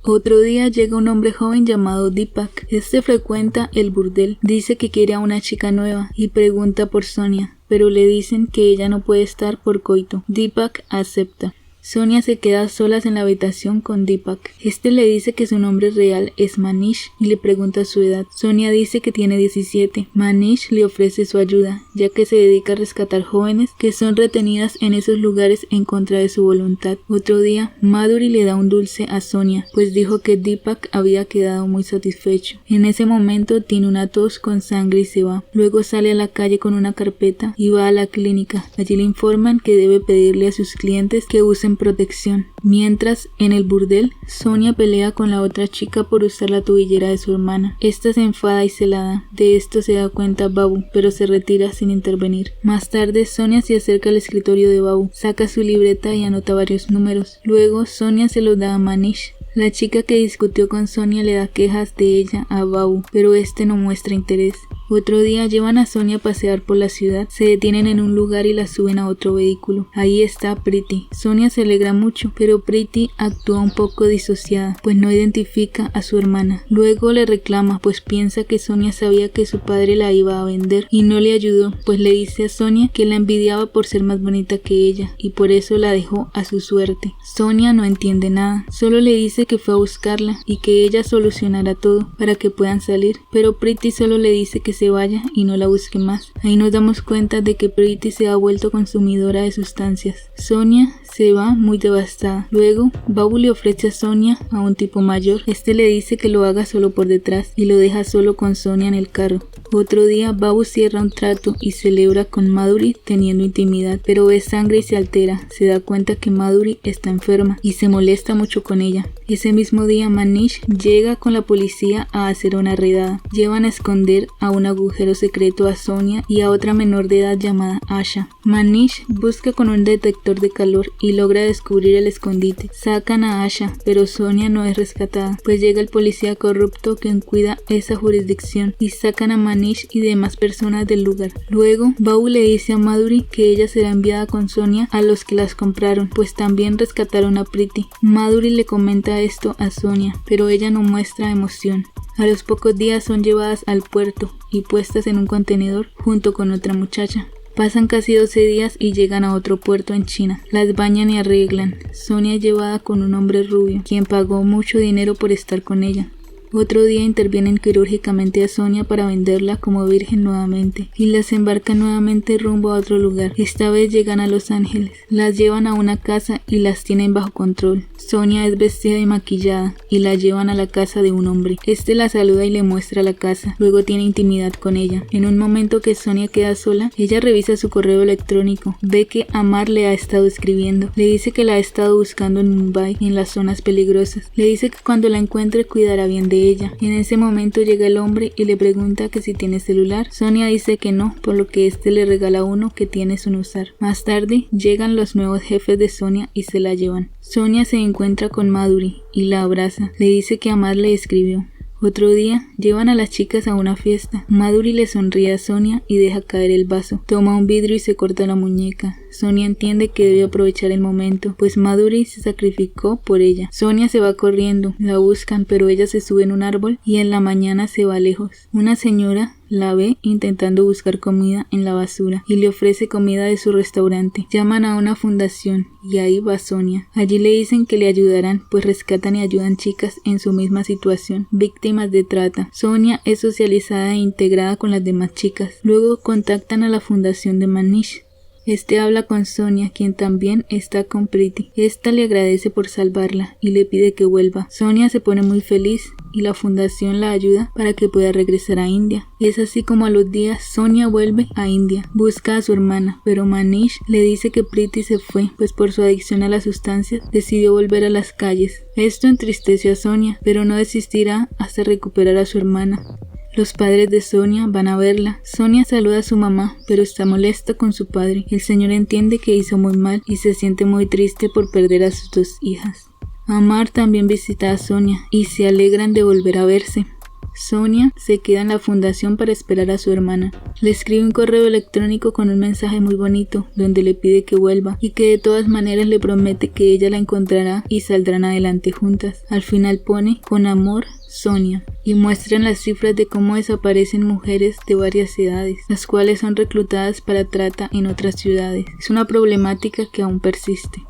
Otro día llega un hombre joven llamado Deepak. Este frecuenta el burdel, dice que quiere a una chica nueva y pregunta por Sonia, pero le dicen que ella no puede estar por coito. Deepak acepta. Sonia se queda solas en la habitación con Deepak. Este le dice que su nombre real es Manish y le pregunta su edad. Sonia dice que tiene 17. Manish le ofrece su ayuda, ya que se dedica a rescatar jóvenes que son retenidas en esos lugares en contra de su voluntad. Otro día, Madhuri le da un dulce a Sonia, pues dijo que Deepak había quedado muy satisfecho. En ese momento tiene una tos con sangre y se va. Luego sale a la calle con una carpeta y va a la clínica. Allí le informan que debe pedirle a sus clientes que usen protección. Mientras, en el burdel, Sonia pelea con la otra chica por usar la tobillera de su hermana. Esta se enfada y se la da. De esto se da cuenta Babu, pero se retira sin intervenir. Más tarde, Sonia se acerca al escritorio de Babu, saca su libreta y anota varios números. Luego, Sonia se los da a Manish. La chica que discutió con Sonia le da quejas de ella a Babu, pero este no muestra interés. Otro día llevan a Sonia a pasear por la ciudad, se detienen en un lugar y la suben a otro vehículo. Ahí está Priti. Sonia se alegra mucho, pero Priti actúa un poco disociada, pues no identifica a su hermana. Luego le reclama, pues piensa que Sonia sabía que su padre la iba a vender y no le ayudó, pues le dice a Sonia que la envidiaba por ser más bonita que ella y por eso la dejó a su suerte. Sonia no entiende nada, solo le dice que fue a buscarla y que ella solucionará todo para que puedan salir, pero Priti solo le dice que se vaya y no la busque más. Ahí nos damos cuenta de que Priti se ha vuelto consumidora de sustancias. Sonia se va muy devastada. Luego, Babu le ofrece a Sonia a un tipo mayor. Este le dice que lo haga solo por detrás y lo deja solo con Sonia en el carro. Otro día, Babu cierra un trato y celebra con Madhuri teniendo intimidad, pero ve sangre y se altera. Se da cuenta que Madhuri está enferma y se molesta mucho con ella. Ese mismo día, Manish llega con la policía a hacer una redada. Llevan a esconder a un agujero secreto a Sonia y a otra menor de edad llamada Asha. Manish busca con un detector de calor y logra descubrir el escondite. Sacan a Asha, pero Sonia no es rescatada, pues llega el policía corrupto que cuida esa jurisdicción y sacan a Manish y demás personas del lugar. Luego, Babu le dice a Madhuri que ella será enviada con Sonia a los que las compraron, pues también rescataron a Priti. Madhuri le comenta esto a Sonia, pero ella no muestra emoción. A los pocos días son llevadas al puerto y puestas en un contenedor junto con otra muchacha. Pasan casi 12 días y llegan a otro puerto en China. Las bañan y arreglan. Sonia es llevada con un hombre rubio, quien pagó mucho dinero por estar con ella. Otro día intervienen quirúrgicamente a Sonia para venderla como virgen nuevamente y las embarcan nuevamente rumbo a otro lugar. Esta vez llegan a Los Ángeles, las llevan a una casa y las tienen bajo control. Sonia es vestida y maquillada y la llevan a la casa de un hombre. Este la saluda y le muestra la casa, luego tiene intimidad con ella. En un momento que Sonia queda sola, ella revisa su correo electrónico, ve que Amar le ha estado escribiendo, le dice que la ha estado buscando en Mumbai, en las zonas peligrosas, le dice que cuando la encuentre cuidará bien de ella. En ese momento llega el hombre y le pregunta que si tiene celular. Sonia dice que no, por lo que este le regala uno que tiene sin usar. Más tarde llegan los nuevos jefes de Sonia y se la llevan. Sonia se encuentra con Madhuri y la abraza. Le dice que Amar le escribió. Otro día, llevan a las chicas a una fiesta. Madhuri le sonríe a Sonia y deja caer el vaso. Toma un vidrio y se corta la muñeca. Sonia entiende que debe aprovechar el momento, pues Madhuri se sacrificó por ella. Sonia se va corriendo, la buscan, pero ella se sube en un árbol y en la mañana se va lejos. Una señora la ve intentando buscar comida en la basura y le ofrece comida de su restaurante. Llaman a una fundación y ahí va Sonia. Allí le dicen que le ayudarán, pues rescatan y ayudan chicas en su misma situación, víctimas de trata. Sonia es socializada e integrada con las demás chicas. Luego contactan a la fundación de Manish. Este habla con Sonia, quien también está con Priti. Esta le agradece por salvarla y le pide que vuelva. Sonia se pone muy feliz y la fundación la ayuda para que pueda regresar a India. Es así como a los días Sonia vuelve a India, busca a su hermana, pero Manish le dice que Priti se fue, pues por su adicción a las sustancias decidió volver a las calles. Esto entristece a Sonia, pero no desistirá hasta recuperar a su hermana. Los padres de Sonia van a verla. Sonia saluda a su mamá, pero está molesta con su padre. El señor entiende que hizo muy mal y se siente muy triste por perder a sus dos hijas. Amar también visita a Sonia y se alegran de volver a verse. Sonia se queda en la fundación para esperar a su hermana. Le escribe un correo electrónico con un mensaje muy bonito, donde le pide que vuelva y que de todas maneras le promete que ella la encontrará y saldrán adelante juntas. Al final pone: con amor, Sonia, y muestran las cifras de cómo desaparecen mujeres de varias edades, las cuales son reclutadas para trata en otras ciudades. Es una problemática que aún persiste.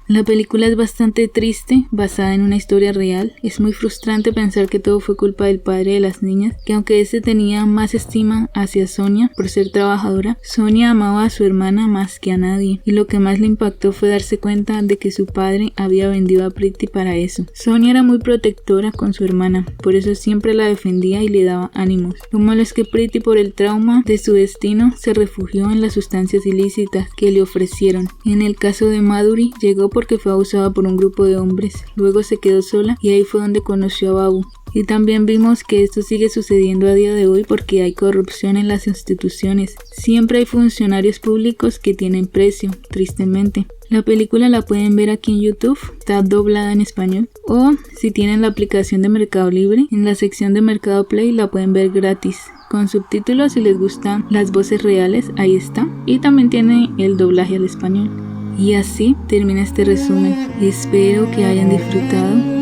La película es bastante triste, basada en una historia real. Es muy frustrante pensar que todo fue culpa del padre de las niñas, que aunque este tenía más estima hacia Sonia por ser trabajadora, Sonia amaba a su hermana más que a nadie, y lo que más le impactó fue darse cuenta de que su padre había vendido a Pretty para eso. Sonia era muy protectora con su hermana, por eso siempre la defendía y le daba ánimos. Lo malo es que Pretty, por el trauma de su destino, se refugió en las sustancias ilícitas que le ofrecieron. En el caso de Madhuri, llegó porque fue abusada por un grupo de hombres, luego se quedó sola y ahí fue donde conoció a Babu. Y también vimos que esto sigue sucediendo a día de hoy porque hay corrupción en las instituciones. Siempre hay funcionarios públicos que tienen precio, tristemente. La película la pueden ver aquí en YouTube, está doblada en español. O si tienen la aplicación de Mercado Libre, en la sección de Mercado Play la pueden ver gratis, con subtítulos. Si les gustan las voces reales, ahí está. Y también tiene el doblaje al español. Y así termina este resumen. Espero que hayan disfrutado